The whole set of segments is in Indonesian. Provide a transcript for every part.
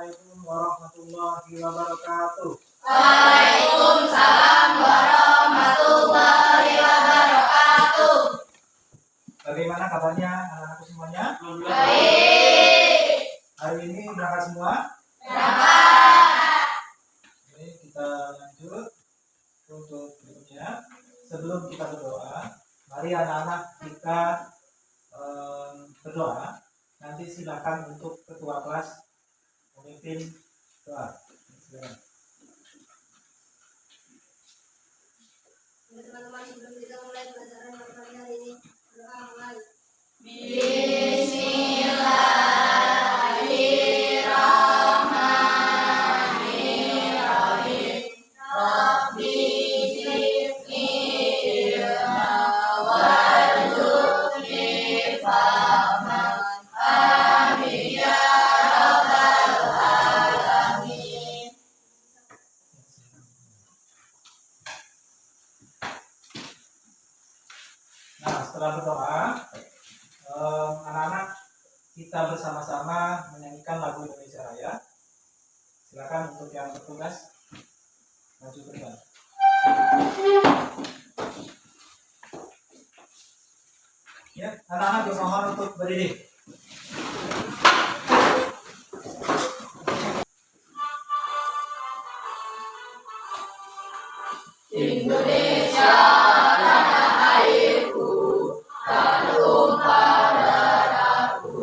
Assalamualaikum warahmatullahi wabarakatuh. Waalaikumsalam warahmatullahi wabarakatuh. Bagaimana kabarnya anak-anakku semuanya? Baik. Hari ini berangkat semua? Berangkat. Oke, kita lanjut untuk berikutnya. Sebelum kita berdoa, mari anak-anak kita berdoa. Nanti silakan untuk ketua kelas memimpin doa. Silakan. Teman-teman, sebelum kita mulai pelajaran pagi hari ini, doa mulai. Bismillahirrahmanirrahim. Rabbi zidni ilma warzuqni fahman. Amin ya rabbal alamin. Nah, setelah berdoa, anak-anak kita bersama-sama menyanyikan lagu Indonesia Raya. Silakan untuk yang bertugas maju ke depan. Ya, anak-anak dimohon untuk berdiri. Indonesia tanah airku, tertumpah darahku.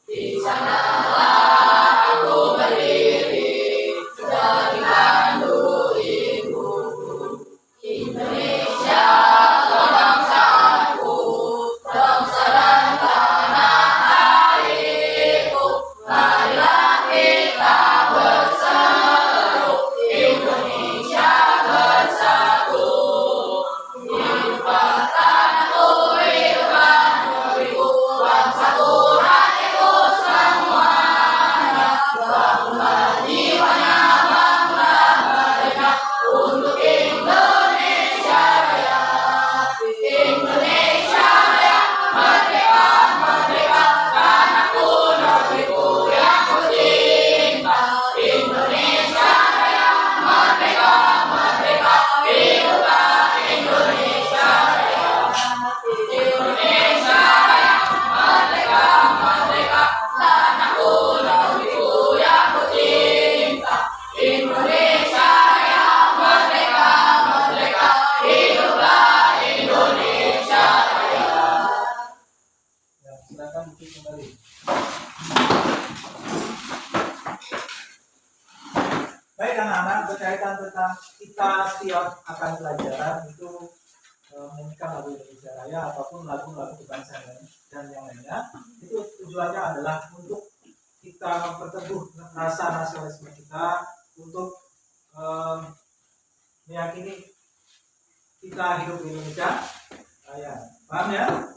Di sanalah aku berdiri, sudah dipandu ibuku. Indonesia kebangsaanku, bangsa dan tanah airku. Marilah kita berseru, Indonesia bersatu. Hiduplah tanahku, hiduplah negeriku, bangsaku, rakyatku semuanya. Bangunlah jiwanya, bangunlah mereka untuk Indonesia Raya. Indonesia Raya, merdeka, merdeka, tanahku, negeriku yang ku cinta. Indonesia Raya, merdeka, merdeka, hiduplah Indonesia Raya. Indonesia Raya, merdeka, merdeka, tanahku, negeriku yang ku cinta. Indonesia Raya, merdeka, merdeka, hiduplah Indonesia Raya. Ya, silakan untuk kembali. Baik anak-anak, berkaitan tentang kita setiap akan pelajaran itu menyanyikan lagu Indonesia Raya ataupun lagu-lagu kebangsaan dan yang lainnya, itu tujuannya adalah untuk kita memperteguh rasa nasionalisme kita, untuk meyakini kita hidup di Indonesia Raya. Paham ya?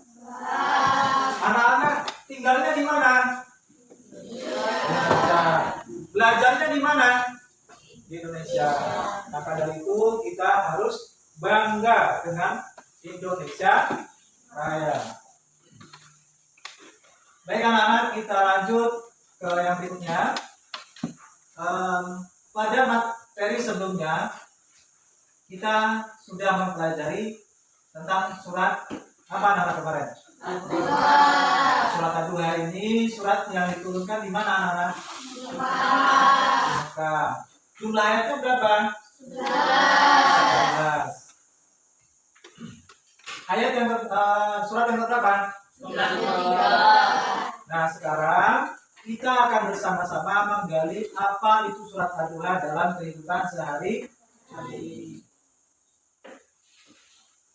Anak-anak tinggalnya di mana? Indonesia. Belajarnya di mana? Di Indonesia. Maka dari itu kita harus bangga dengan Indonesia Raya. Baik anak-anak, kita lanjut ke yang berikutnya. Pada materi sebelumnya kita sudah mempelajari tentang surat apa anak-anak kemarin? Surat Ad-Duha ini surat yang diturunkan di mana anak-anak? Mekah. Jumlah ayatnya berapa? 11. Ayat yang surat yang berapa? 93. Nah, sekarang kita akan bersama-sama menggali apa itu surat Ad-Duha dalam kehidupan sehari-hari.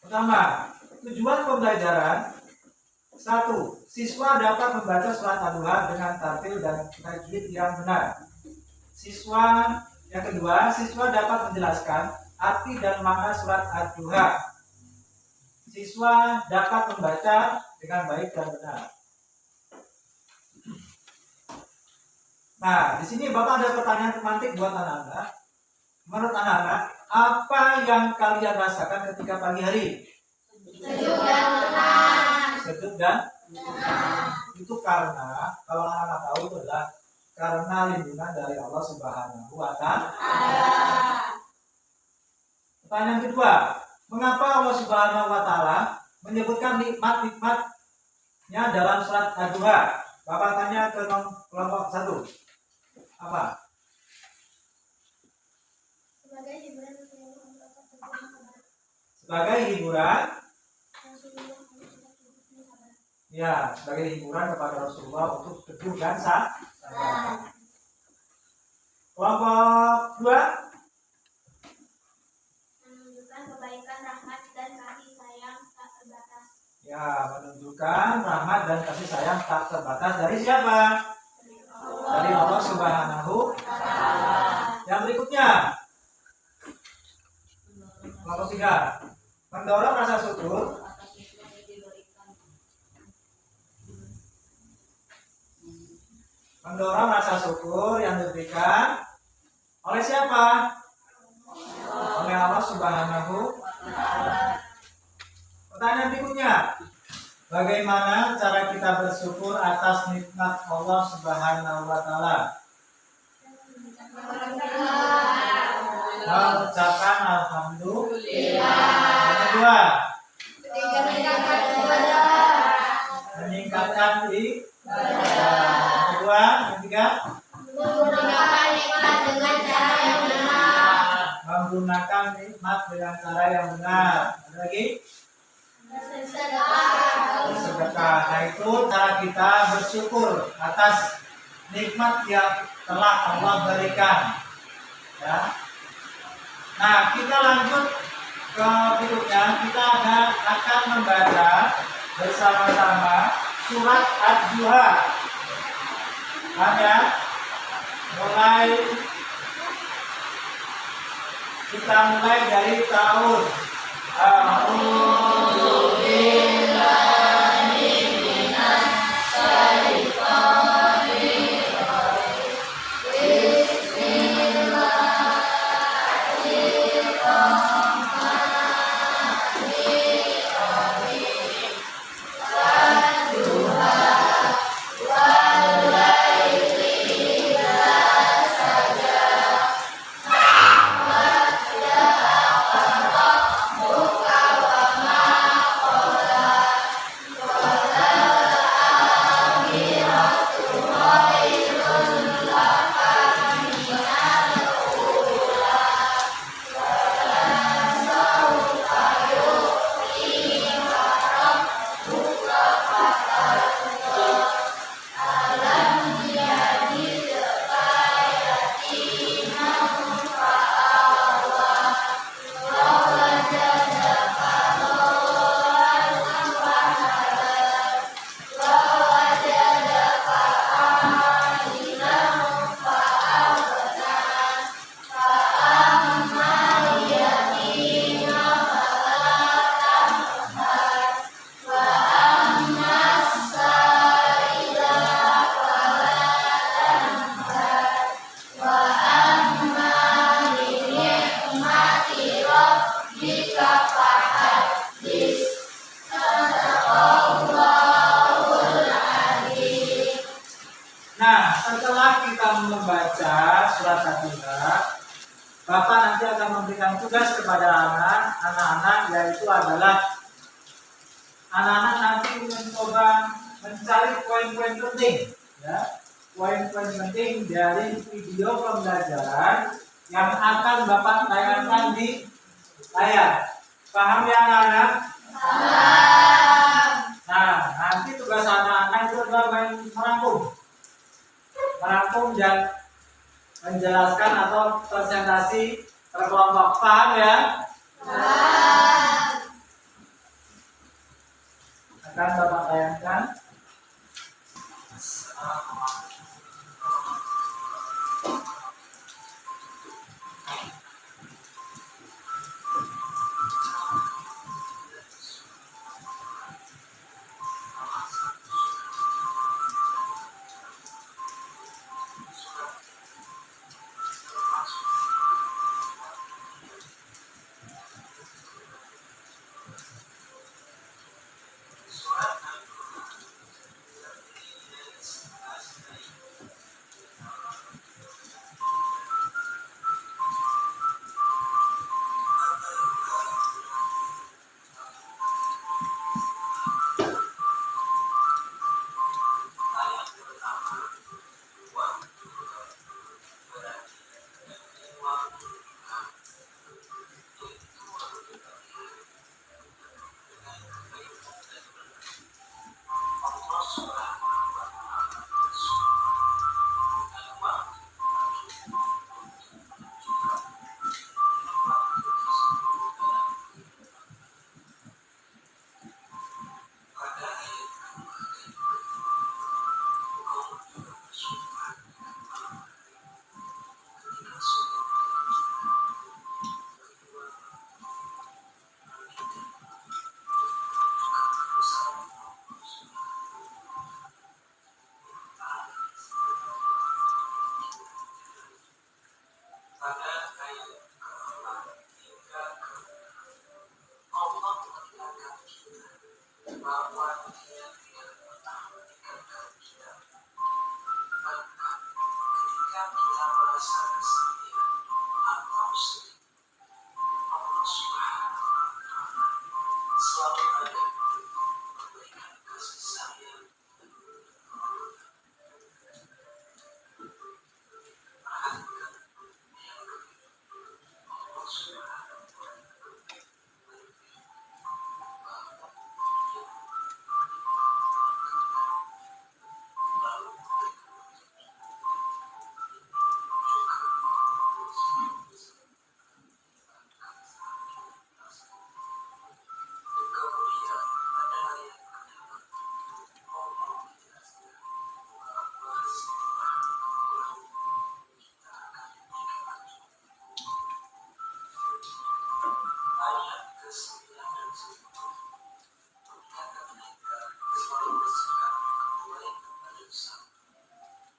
Pertama, tujuan pembelajaran. 1. Siswa dapat membaca surat Ad-Duha dengan tartil dan tajwid yang benar. Yang kedua, siswa dapat menjelaskan arti dan makna surat Ad-Duha. Siswa dapat membaca dengan baik dan benar. Nah, di sini Bapak ada pertanyaan pemantik buat anak-anak. Menurut anak-anak, apa yang kalian rasakan ketika pagi hari? Sejuk dan tenang. Sejuk dan itu karena kalau anak-anak tahu itu adalah karena lindungan dari Allah Subhanahu wa Ta'ala. Pertanyaan kedua, mengapa Allah Subhanahu wa Ta'ala menyebutkan nikmat-nikmatnya dalam surat Ad-Duha? Bapak tanya ke kelompok 1. Apa? Sebagai hiburan. Ya, sebagai hiburan kepada Rasulullah untuk teguh dan sabar. Kelompok 2. Menunjukkan kebaikan, rahmat, dan kasih sayang tak terbatas. Ya, menunjukkan rahmat dan kasih sayang tak terbatas dari siapa? Dari Allah Subhanahu wa Ta'ala. Yang berikutnya, kelompok 3. Mendorong rasa syukur. Mendorong rasa syukur yang diberikan oleh siapa? Oleh Allah Subhanahu wa Ta'ala. Pertanyaan berikutnya, bagaimana cara kita bersyukur atas nikmat Allah Subhanahu wa Ta'ala? Mengucapkan alhamdulillah. Yang kedua, meningkatkan ibadah. Yang kedua, yang ketiga, Menggunakan nikmat dengan cara yang benar. menggunakan nikmat dengan cara yang benar. Ada lagi? Bersedekah. Nah, itu cara kita bersyukur atas nikmat yang telah Allah berikan. Ya. Nah, kita lanjut ke berikutnya. Kita akan membaca bersama-sama surat Ad-Duha. Kita mulai dari tahun membaca surat Ad-Duha, Bapak nanti akan memberikan tugas kepada anak-anak, yaitu adalah anak-anak nanti mencoba mencari poin-poin penting, ya, poin-poin penting dari video pembelajaran yang akan Bapak tayangkan di layar. Paham ya anak-anak? Nah, nanti tugas anak-anak itu adalah merangkum dan menjelaskan atau presentasi berkelompok. Paham ya? Akan Bapak tayangkan. ketika kita merasa kesedihan atau sedih, Allah Subhanahu wa Ta'ala selalu ada memberikan kasih sayang dan pertolongan. Perhatikan yang kedua, Allah Subhanahu wa Ta'ala bahwa Dia lalu kemudian pada ayat kedua Allah menjelaskan bahwa setelah pulang kita akan diberikan ayat ke-9 dan 10 berkata mereka selalu bersikap baik kepada sesama,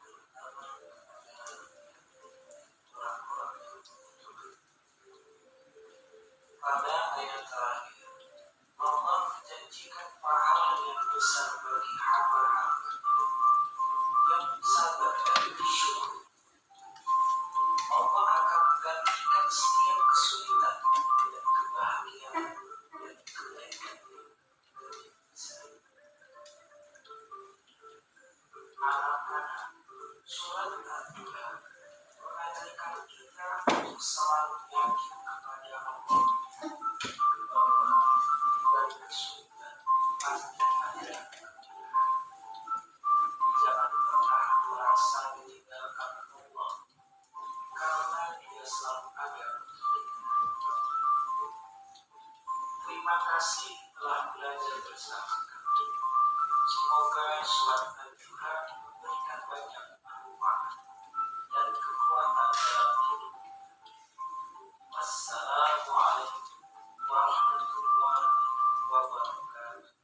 terutama kepada orang-orang yang membutuhkan. Pada ayat terakhir, Allah menjanjikan pahala yang besar bagi hamba-hamba yang sabar dan bersyukur. Allah akan menggantikan setiap kesulitan dan kebahagiaan dan kebaikan dari saya. Anak-anak, surat Al-Duha mengajarkan kita untuk selalu yakin kepada Allah bahwa dari kesulitan pasti ada kemudahan. Jangan pernah merasa ditinggalkan Allah, karena Dia selalu ada untuk kita. Terima kasih telah belajar bersama kami. Semoga surat Al-Duha memberikan banyak manfaat dan kekuatan dalam hidup kita. Wassalamualaikum warahmatullahi wabarakatuh.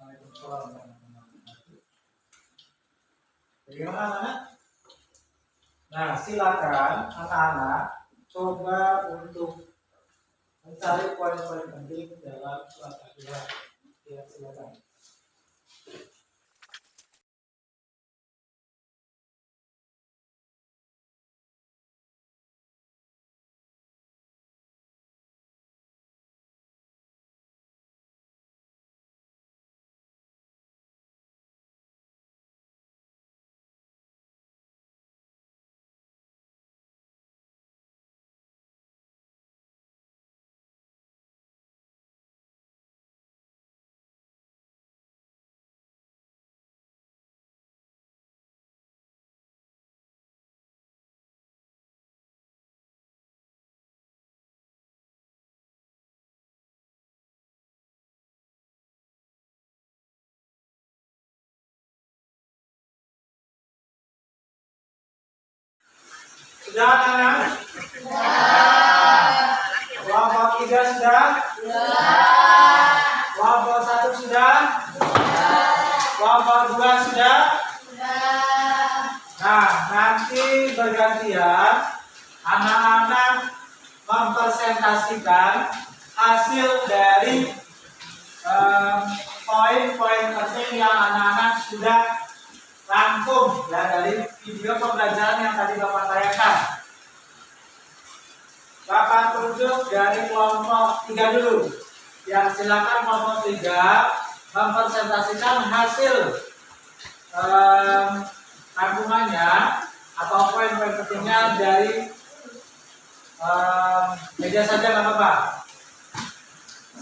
Waalaikumsalam warahmatullahi wabarakatuh. Bagaimana anak? Nah, silakan anak-anak coba untuk mencari poin-poin penting dalam surat Al-Duha. Ya, silakan. Sudah anak-anak? Kelompok 3 sudah? Kelompok 1 sudah? Kelompok 2 sudah? Nah, nanti bergantian anak-anak mempresentasikan hasil dari poin-poin penting yang anak-anak sudah rangkum ya dari video pembelajaran yang tadi Bapak tayangkan. Bapak tunjuk dari kelompok 3 dulu. Ya, silakan kelompok 3 mempresentasikan hasil rangkumannya atau poin-poin pentingnya dari media saja nggak apa-apa.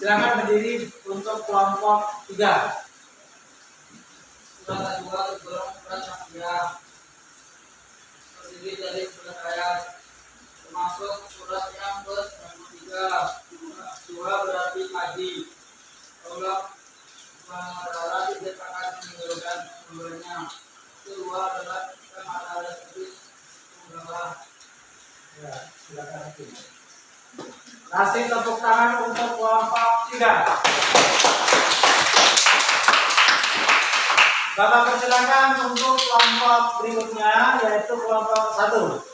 Silakan berdiri untuk kelompok 3. Surat Al-Duha tergolong surat Makkiyah, terdiri dari 11 ayat, termasuk surat yang ke-93. Duha berarti pagi. Allah SWT tidak akan meninggalkan sumbernya. Duha adalah ketika matahari terbit membelah. Ya, silakan. Kasih tepuk tangan untuk kelompok 3. Bapak persilakan untuk kelompok berikutnya, yaitu kelompok 1.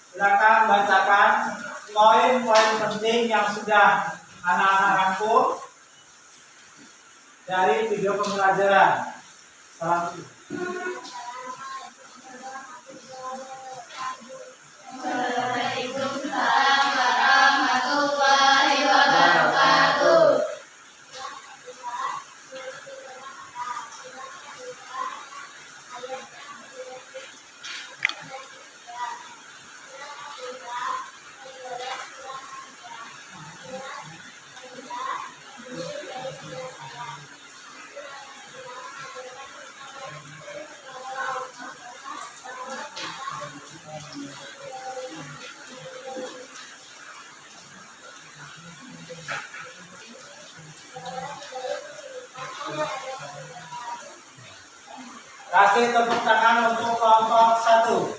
Silakan bacakan poin-poin penting yang sudah anak-anak rangkum dari video pembelajaran. Salam. Kasih tepuk tangan untuk kelompok 1.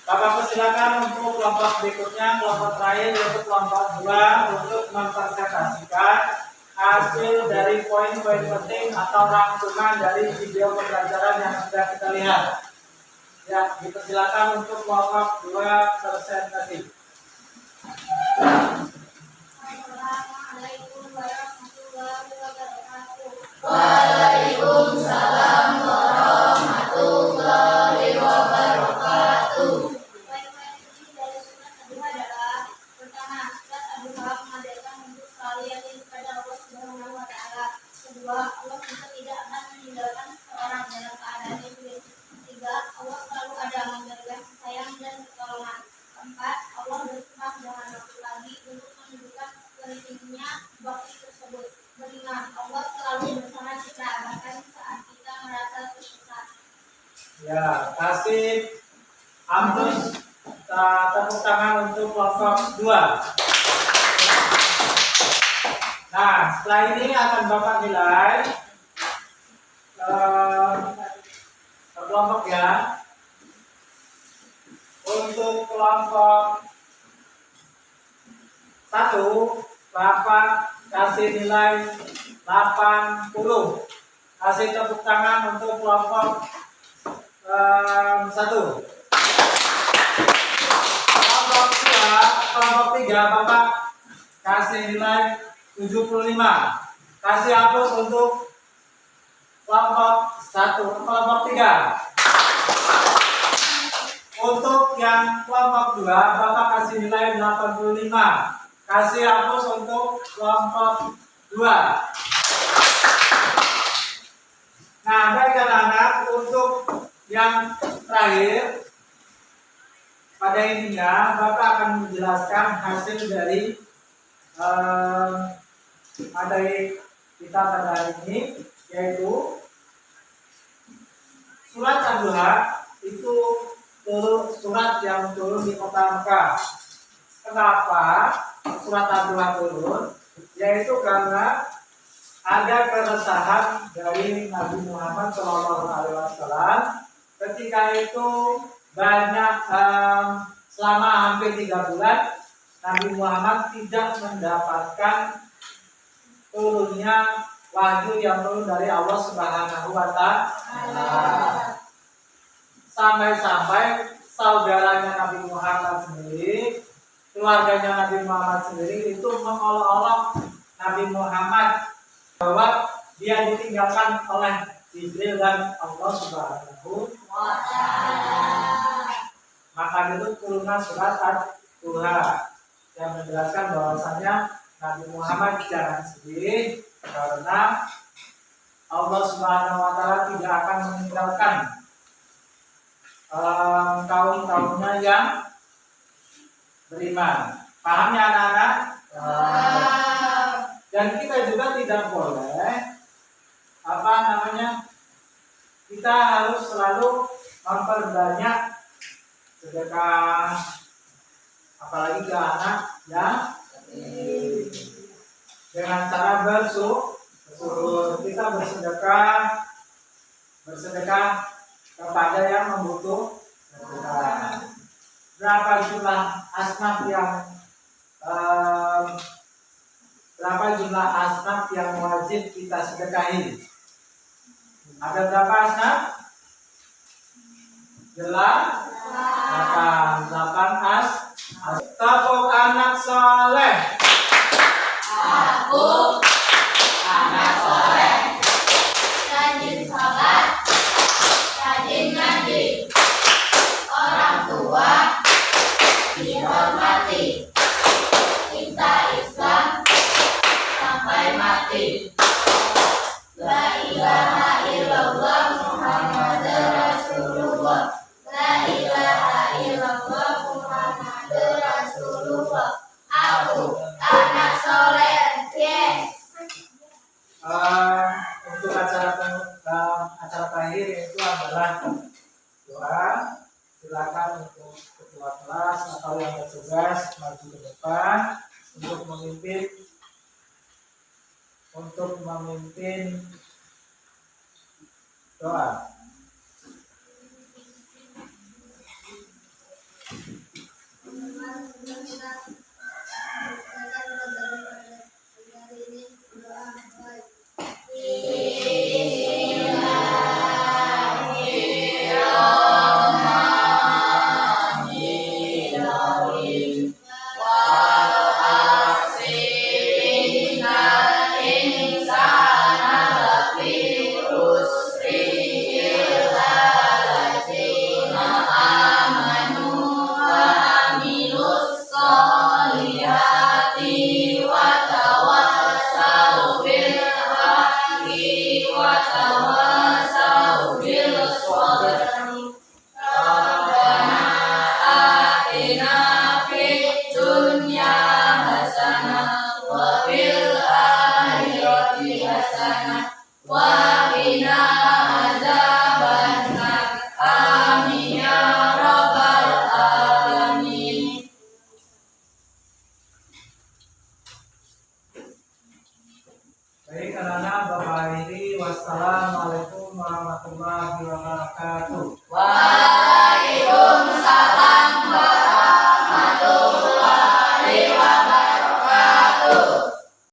Bapak persilakan untuk kelompok berikutnya, kelompok terakhir yaitu kelompok 2 untuk mempresentasikan hasil dari poin-poin penting atau rangkuman dari video pembelajaran yang sudah kita lihat. Ya, dipersilakan untuk kelompok 2 presentasi. Assalamualaikum warahmatullahi wabarakatuh. Waalaikumsalam warahmatullahi wabarakatuh. Poin-poin penting dari surat Ad-Duha adalah: pertama, surat Ad-Duha mengajarkan untuk selalu yakin kepada Allah Subhanahu wa Ta'ala. Kedua, Allah tentu tidak akan meninggalkan seorang dalam keadaan yang sulit. Tiga, Allah selalu ada memberi kasih sayang dan pertolongan. Keempat, Allah bersumpah jangan waktu lagi untuk menunjukkan pentingnya bakti tersebut. Kelima, Allah selalu bersama kita bahkan saat kita merasa tersesat. Ya, kasih Amtus tepuk tangan untuk kelompok 2. Nah, setelah ini akan Bapak nilai kelompok ya. Untuk kelompok 1, Bapak kasih nilai 80. Kasih tepuk tangan untuk kelompok 1. Kelompok 3, Bapak kasih nilai 75. Kasih hapus untuk kelompok 1, kelompok 3. Untuk yang kelompok 2, Bapak kasih nilai 85. Kasih hapus untuk kelompok 2. Nah, baik anak-anak, untuk yang terakhir pada intinya Bapak akan menjelaskan hasil dari materi kita pada hari ini, yaitu surat Ad-Duha itu surat yang turun di kota Mekah. Kenapa surat Ad-Duha turun? Yaitu karena ada keresahan dari Nabi Muhammad SAW. Ketika itu banyak selama hampir 3 bulan Nabi Muhammad tidak mendapatkan turunnya wahyu yang turun dari Allah Subhanahu wa Ta'ala. Sampai-sampai saudaranya Nabi Muhammad sendiri, keluarganya Nabi Muhammad sendiri itu mengolok-olok Nabi Muhammad bahwa dia ditinggalkan oleh Jibril dan Allah Subhanahu wa Ta'ala. Maka itu turunlah surat Ad-Duha yang menjelaskan bahwasanya Nabi Muhammad jangan sedih karena Allah Subhanahu wa Ta'ala tidak akan meninggalkan kaum-kaumnya yang beriman. Paham ya anak-anak? Dan kita juga tidak boleh kita harus selalu memperbanyak sedekah, apalagi ke anak yang dengan cara bersyukur. Kita bersedekah kepada yang membutuhkan. Berapa jumlah asnaf yang wajib kita sedekahi? Ada berapa asnaf? 8 asnaf. Tepuk anak soleh. Aku anak soleh, rajin salat, rajin ngaji, orang tua dihormati, kita Islam sampai mati. La ilaha illallah Muhammadur Rasulullah. La ilaha illallah Muhammadur Rasulullah. Aku anak soleh. Yes. Untuk acara terakhir itu adalah doa. Silakan untuk ketua kelas atau yang bertugas maju ke depan untuk memimpin Doa. Baik anak-anak, Bapak Iri, wassalamualaikum warahmatullahi wabarakatuh.